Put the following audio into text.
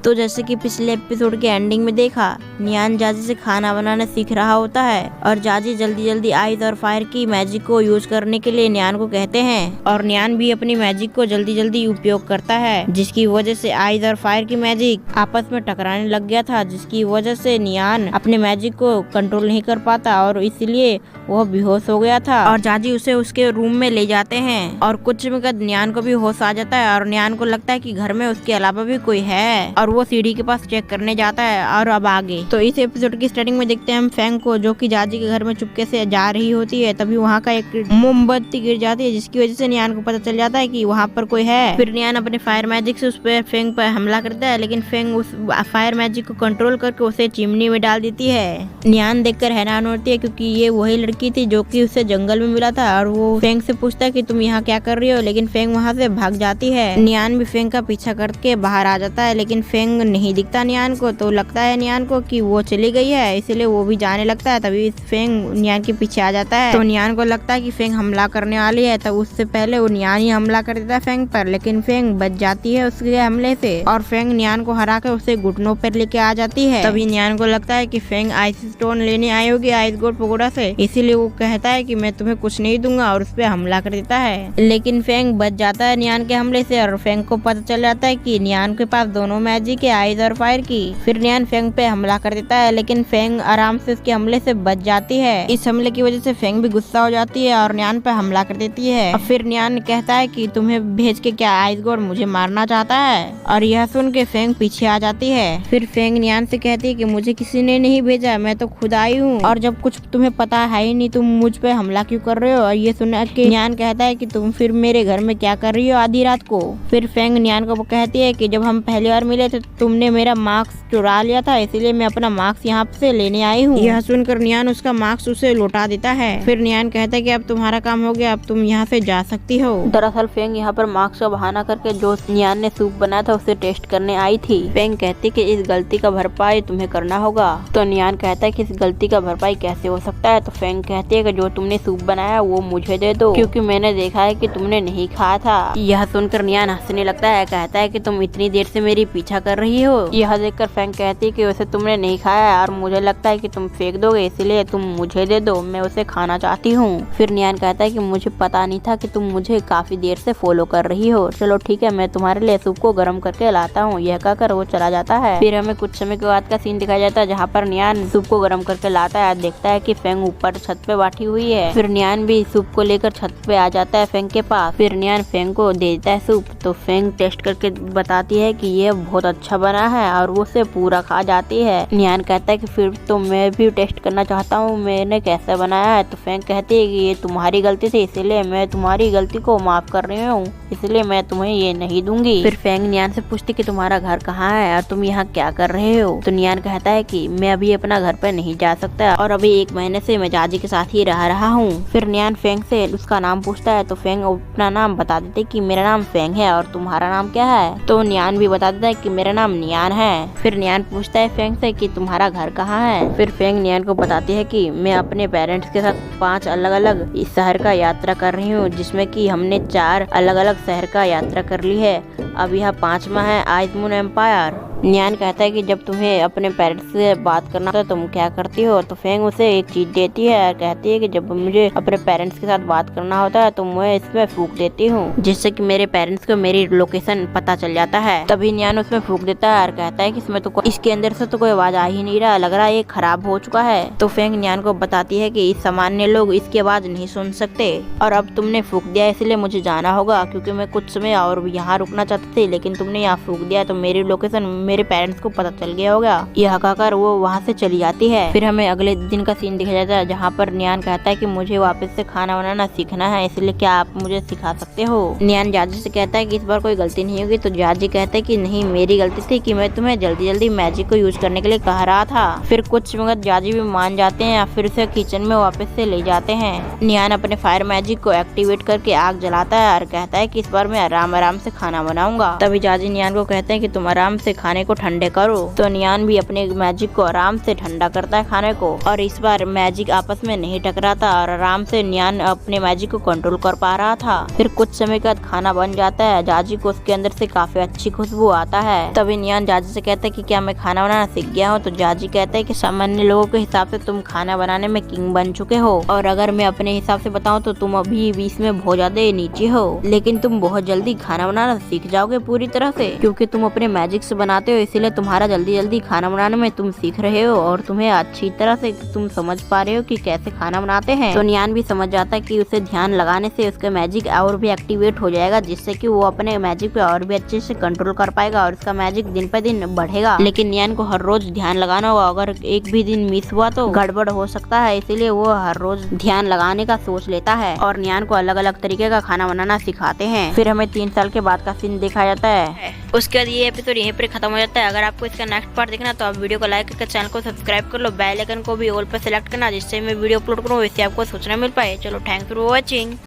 तो जैसे कि पिछले एपिसोड के एंडिंग में देखा, नियान जाजी से खाना बनाना सीख रहा होता है और जाजी जल्दी जल्दी आइस और फायर की मैजिक को यूज करने के लिए नियान को कहते हैं और नियान भी अपनी मैजिक को जल्दी जल्दी उपयोग करता है, जिसकी वजह से आइस और फायर की मैजिक आपस में टकराने लग गया था, जिसकी वजह से नियान अपने मैजिक को कंट्रोल नहीं कर पाता और इसलिए वह बेहोश हो गया था और जाजी उसे उसके रूम में ले जाते हैं और कुछ समय बाद नियान को भी होश आ जाता है और नियान को लगता है कि घर में उसके अलावा भी कोई है और वो सीढ़ी के पास चेक करने जाता है। और अब आगे तो इस एपिसोड की स्टार्टिंग में देखते हैं हम फेंग को, जो कि जाजी के घर में चुपके से जा रही होती है। तभी वहाँ का एक मोमबत्ती गिर जाती है, जिसकी वजह से नियान को पता चल जाता है कि वहाँ पर कोई है। फिर नियान अपने फायर मैजिक से उस पर फेंग पर हमला करता है, लेकिन फेंग उस फायर मैजिक को कंट्रोल करके उसे चिमनी में डाल देती है। नियान देखकर हैरान होती है क्योंकि ये वही लड़की थी जो कि उसे जंगल में मिला था और वो फेंग से पूछता है कि तुम यहाँ क्या कर रही हो, लेकिन फेंग वहाँ से भाग जाती है। नियान भी फेंग का पीछा करके बाहर आ जाता है, लेकिन फेंग नहीं दिखता नियान को, तो लगता है नियान को कि वो चली गई है, इसलिए वो भी जाने लगता है। तभी फेंग नियान के पीछे आ जाता है, तो नियान को लगता है कि फेंग हमला करने वाली है, तब उससे पहले वो नियान ही हमला कर देता है फेंग पर, लेकिन फेंग बच जाती है उसके हमले से और फेंग नियान को हरा कर उसे घुटनों पर लेके आ जाती है। तभी नियान को लगता है कि फेंग आइस स्टोन लेने आई होगी आइस गोड पगोडा से, इसीलिए वो कहता है कि मैं तुम्हें कुछ नहीं दूंगा और उस पर हमला कर देता है, लेकिन फेंग बच जाता है नियान के हमले से और फेंग को पता चल जाता है कि नियान के पास दोनों मैजिक है, आइस और फायर की। फिर नियान फेंग पे हमला कर देता है, लेकिन फेंग आराम से उसके हमले से बच जाती है। इस हमले की वजह से फेंग भी गुस्सा हो जाती है और नियान पे हमला कर देती है और फिर नियान कहता है कि तुम्हें भेज के क्या आइस गोड मुझे मारना चाहता है, और यह सुन के फेंग पीछे आ जाती है। फिर फेंग नियान से कहती है कि मुझे किसी ने नहीं भेजा, मैं तो खुद आई हूँ, और जब कुछ तुम्हें पता है ही नहीं तुम मुझ पे हमला क्यों कर रहे हो। और ये सुन के नियान कहता है कि तुम फिर मेरे घर में क्या कर रही हो आधी रात को। फिर फेंग नियान को कहती है कि जब हम पहली बार मिले थे तुमने मेरा मास्क चुरा लिया था, इसीलिए मैं अपना मास्क यहाँ से लेने आई हूँ। यह सुनकर नियान उसका मास्क उसे लौटा देता है। फिर नियान कहता है कि अब तुम्हारा काम हो गया, अब तुम यहाँ से जा सकती हो। दरअसल फेंग यहाँ पर मास्क का बहाना करके जो नियान ने सूप बनाया था उसे टेस्ट करने आई थी। फेंग कहती कि इस गलती का भरपाई तुम्हें करना होगा, तो नियान कहता है कि इस गलती का भरपाई कैसे हो सकता है। तो फेंग कहती है कि जो तुमने सूप बनाया वो मुझे दे दो, क्योंकि मैंने देखा है कि तुमने नहीं खाया था। यह सुनकर नियान हंसने लगता है, कहता है कि तुम इतनी देर से मेरी पीछा कर रही हो। यह देखकर फेंग कहती है कि वैसे तुमने नहीं खाया और मुझे लगता है कि तुम फेंक दोगे, इसलिए तुम मुझे दे दो, मैं उसे खाना चाहती हूँ। फिर नियान कहता है कि मुझे पता नहीं था कि तुम मुझे काफी देर से फॉलो कर रही हो, चलो ठीक है मैं तुम्हारे लिए सूप को गर्म करके लाता हूँ। यह कहकर वो चला जाता है। फिर हमें कुछ समय के बाद का सीन दिखाया जाता है जहाँ पर नियान सूप को गर्म करके लाता है, देखता है कि फेंग ऊपर छत पे बैठी हुई है। फिर नियान भी सूप को लेकर छत पे आ जाता है फेंग के पास। फिर नियान फेंग को देता है सूप, तो फेंग टेस्ट करके बताती है कि ये बहुत अच्छा बना है और वो उसे पूरा खा जाती है। नियान कहता है कि फिर तो मैं भी टेस्ट करना चाहता हूँ मैंने कैसे बनाया है। तो फेंग कहती है कि ये तुम्हारी गलती थी, इसीलिए मैं तुम्हारी गलती को माफ कर रही हूँ, इसलिए मैं तुम्हें ये नहीं दूंगी। फिर फेंग नियान से पूछती कि तुम्हारा घर कहाँ है और तुम यहाँ क्या कर रहे हो। तो नियान कहता है कि मैं अभी अपना घर पर नहीं जा सकता और अभी 1 महीने से मैं जाजी के साथ ही रह रहा हूँ। फिर नियान फेंग से उसका नाम पूछता है, तो फेंग अपना नाम बता देते कि मेरा नाम फेंग है और तुम्हारा नाम क्या है। तो नियान भी बता देता है कि मेरा नाम नियान है। फिर नियान पूछता है फेंग से कि तुम्हारा घर कहाँ है। फिर फेंग नियान को बताती है कि मैं अपने पेरेंट्स के साथ 5 अलग अलग इस शहर का यात्रा कर रही हूँ, जिसमें कि हमने 4 अलग अलग शहर का यात्रा कर ली है। अब यह 5वां है आइस मून एम्पायर। नियान कहता है कि जब तुम्हें अपने पेरेंट्स से बात करना होता है तुम क्या करती हो। तो फेंग उसे एक चीज देती है और कहती है कि जब मुझे अपने पेरेंट्स के साथ बात करना होता है तो मैं इसमें फूंक देती हूँ, जिससे कि मेरे पेरेंट्स को मेरी लोकेशन पता चल जाता है। तभी नियान उसमें फूंक देता है और कहता है कि इसमें तो इसके अंदर से तो कोई आवाज आ ही नहीं रहा, लग रहा है ये खराब हो चुका है। तो फेंग नियान को बताती है कि सामान्य लोग इसकी आवाज नहीं सुन सकते और अब तुमने फूंक दिया इसलिए मुझे जाना होगा, क्योंकि मैं कुछ समय और यहाँ रुकना चाहती थी, लेकिन तुमने यहाँ फूंक दिया तो मेरी लोकेशन मेरे पेरेंट्स को पता चल गया होगा। यह कहकर वो वहाँ से चली जाती है। फिर हमें अगले दिन का सीन दिखाया जाता है जहाँ पर नियान कहता है कि मुझे वापस से खाना बनाना सीखना है, इसलिए क्या आप मुझे सिखा सकते हो। नियान जाजी से कहता है कि इस बार कोई गलती नहीं होगी। तो जाजी कहता है कि नहीं मेरी गलती थी कि मैं तुम्हें जल्दी जल्दी मैजिक को यूज करने के लिए कह रहा था। फिर कुछ वक्त जाजी भी मान जाते हैं, फिर उसे किचन में वापस से ले जाते हैं। नियान अपने फायर मैजिक को एक्टिवेट करके आग जलाता है और कहता है कि इस बार मैं आराम आराम से खाना बनाऊंगा। बताऊंगा। तभी जाजी नियान को कहते हैं कि तुम आराम से खाने को ठंडे करो। तो नियान भी अपने मैजिक को आराम से ठंडा करता है खाने को, और इस बार मैजिक आपस में नहीं टकराता और आराम से नियान अपने मैजिक को कंट्रोल कर पा रहा था। फिर कुछ समय के बाद खाना बन जाता है। जाजी को उसके अंदर से काफी अच्छी खुशबू आता है। तभी नियान जाजी से कहता है कि क्या मैं खाना बनाना सीख गया हूँ। तो जाजी कहता है कि सामान्य लोगों के हिसाब से तुम खाना बनाने में किंग बन चुके हो, और अगर मैं अपने हिसाब से बताऊँ तो तुम अभी भी इसमें बहुत ज्यादा नीचे हो, लेकिन तुम बहुत जल्दी खाना बनाना सीख जाओगे पूरी तरह से, क्योंकि तुम अपने मैजिक से बनाते हो, इसीलिए तुम्हारा जल्दी जल्दी खाना बनाने में तुम सीख रहे हो और तुम्हें अच्छी तरह से तुम समझ पा रहे हो कि कैसे खाना बनाते हैं। तो नियान भी समझ जाता है कि उसे ध्यान लगाने से उसका मैजिक और भी एक्टिवेट हो जाएगा, जिससे कि वो अपने मैजिक पे और भी अच्छे से कंट्रोल कर पाएगा और उसका मैजिक दिन पे दिन बढ़ेगा। लेकिन नियान को हर रोज ध्यान लगाना होगा, अगर एक भी दिन मिस हुआ तो गड़बड़ हो सकता है, इसीलिए वो हर रोज ध्यान लगाने का सोच लेता है और नियान को अलग अलग तरीके का खाना बनाना सिखाते हैं। फिर हमें 3 साल के बाद का सीन दिखाया जाता है। उसके बाद ये एपिसोड यहीं पर खत्म हो जाता है। अगर आपको इसका नेक्स्ट पार्ट देखना तो आप वीडियो को लाइक करके चैनल को सब्सक्राइब कर लो, बेल आइकन को भी ऑल पर सिलेक्ट करना, जिससे मैं वीडियो अपलोड करूँ इससे आपको सूचना मिल पाए। चलो, थैंक्स फॉर वॉचिंग।